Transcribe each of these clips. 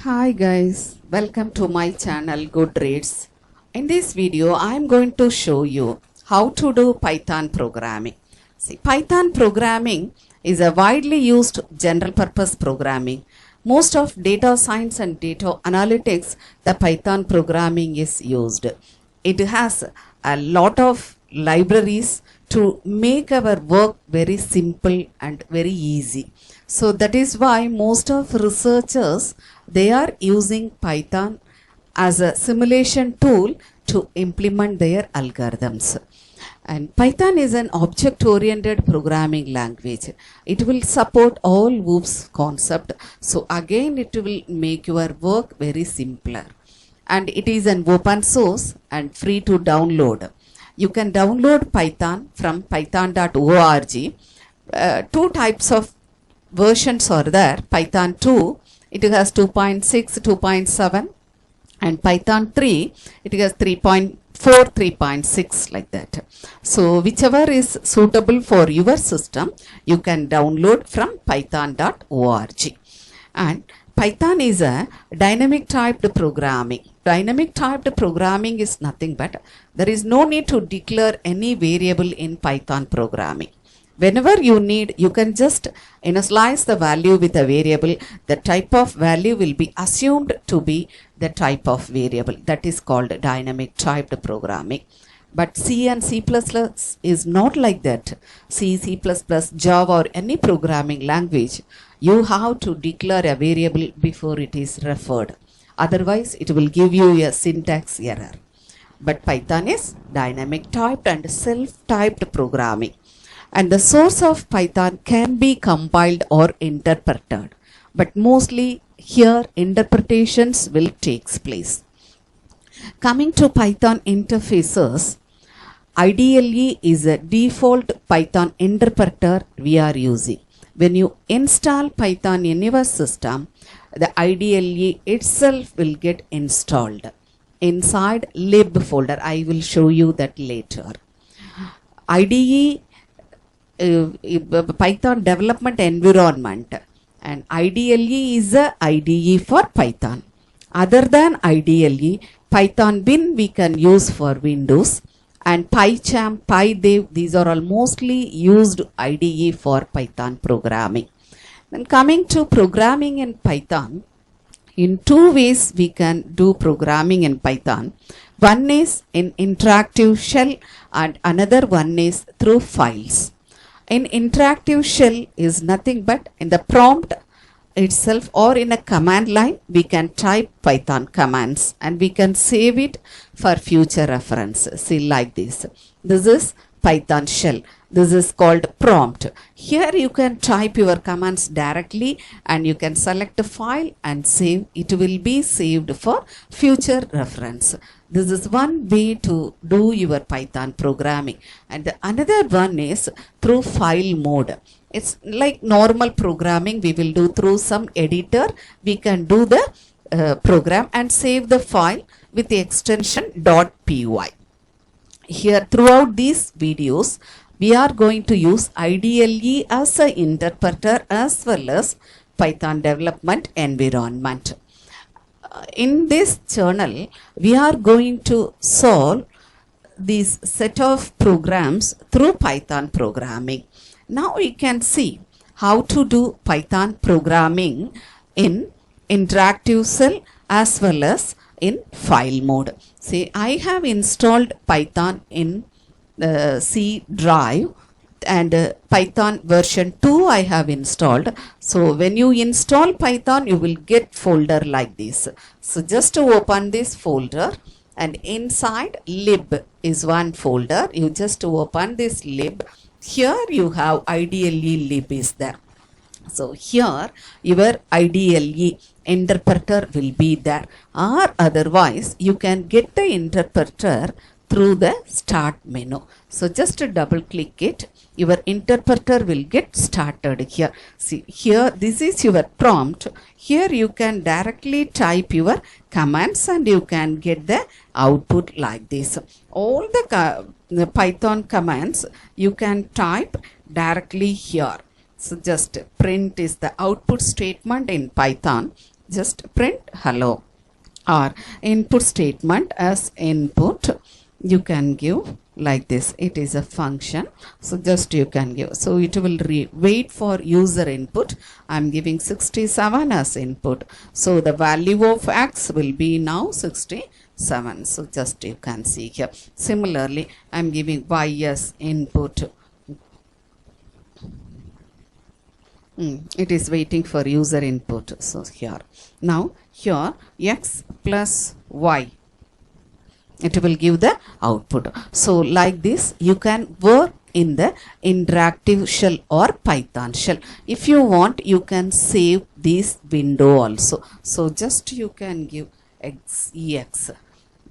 Hi guys, welcome to my channel Goodreads. In this video I am going to show you how to do Python programming. See, Python programming is a widely used general purpose programming. Most of data science and data analytics, the Python programming is used. It has a lot of libraries to make our work very simple and very easy. So that is why most of researchers, they are using Python as a simulation tool to implement their algorithms. And Python is an object-oriented programming language. It will support all OOPS concept. So again, it will make your work very simpler. And it is an open source and free to download. You can download Python from python.org. Two types of versions are there. Python 2, it has 2.6, 2.7, and Python 3, it has 3.4, 3.6 like that. So whichever is suitable for your system, you can download from python.org. And Python is a dynamic typed programming. Dynamic typed programming is nothing but there is no need to declare any variable in Python programming. Whenever you need, you can just initialize the value with a variable. The type of value will be assumed to be the type of variable. That is called dynamic typed programming. But C and C++ is not like that. C, C++, Java or any programming language, you have to declare a variable before it is referred. Otherwise, it will give you a syntax error. But Python is dynamic typed and self-typed programming. And the source of Python can be compiled or interpreted. But mostly here interpretations will take place. Coming to Python interfaces, IDLE is a default Python interpreter we are using. When you install Python in your system, the IDLE itself will get installed inside lib folder. I will show you that later. IDE Python development environment, and IDLE is a IDE for Python. Other than IDLE, Python Bin we can use for Windows, and PyCharm, PyDev, these are all mostly used IDE for Python programming. Then coming to programming in Python, in two ways we can do programming in Python. One is in interactive shell and another one is through files. In interactive shell is nothing but in the prompt itself or in a command line we can type Python commands and we can save it for future reference. See, like this. This is Python shell. This is called prompt. Here you can type your commands directly and you can select a file and save. It will be saved for future reference. This is one way to do your Python programming. And the another one is through file mode. It's like normal programming we will do through some editor. We can do the program and save the file with the extension .py. Here throughout these videos, we are going to use IDLE as an interpreter as well as Python development environment. In this channel, we are going to solve this set of programs through Python programming. Now we can see how to do Python programming in interactive shell as well as in file mode. See, I have installed Python in C drive and Python version 2 I have installed. So when you install Python, you will get folder like this. So just to open this folder, and inside lib is one folder. You just open this lib. Here you have IDLE lib is there. So here your IDLE interpreter will be there, or otherwise you can get the interpreter through the start menu. So just to double click it, your interpreter will get started here. See, here this is your prompt. Here you can directly type your commands and you can get the output like this. All the Python commands you can type directly here. So just print is the output statement in Python. just print hello. Or input statement as input, you can give like this. It is a function, so just you can give. So it will wait for user input. I'm giving 67 as input, so the value of x will be now 67. So just you can see here. Similarly, I'm giving y as input. It is waiting for user input. So here, now here x plus y, it will give the output. So like this you can work in the interactive shell or Python shell. If you want, you can save this window also. So just you can give ex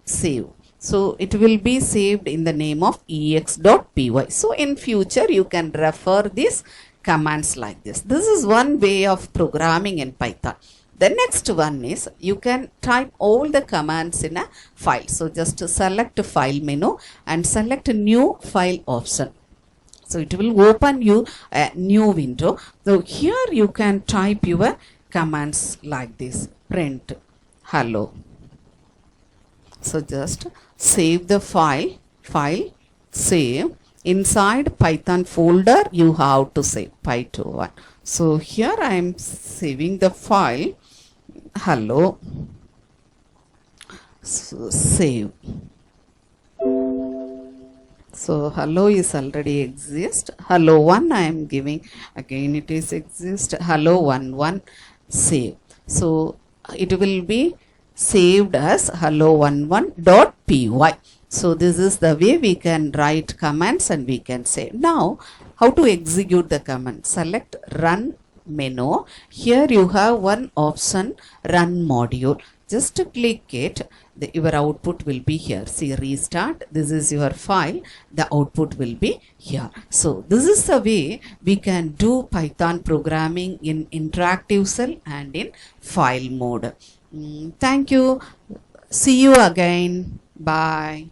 save. So it will be saved in the name of ex.py. So in future you can refer these commands like this. This is one way of programming in Python. The next one is you can type all the commands in a file. So just select file menu and select new file option. So it will open you a new window. So here you can type your commands like this. Print hello. So just save the file, save. Inside Python folder you have to save py21. So here I am saving the file hello. So save. So hello is already exist. Hello 1 I am giving, again it is exist. Hello 11, save. So it will be saved as hello11.py. So this is the way we can write commands and we can save. Now how to execute the command? Select run menu. Here you have one option, run module. Just click it, your output will be here. See, restart, this is your file, the output will be here. So this is the way we can do Python programming in interactive cell and in file mode. Thank you. See you again. Bye.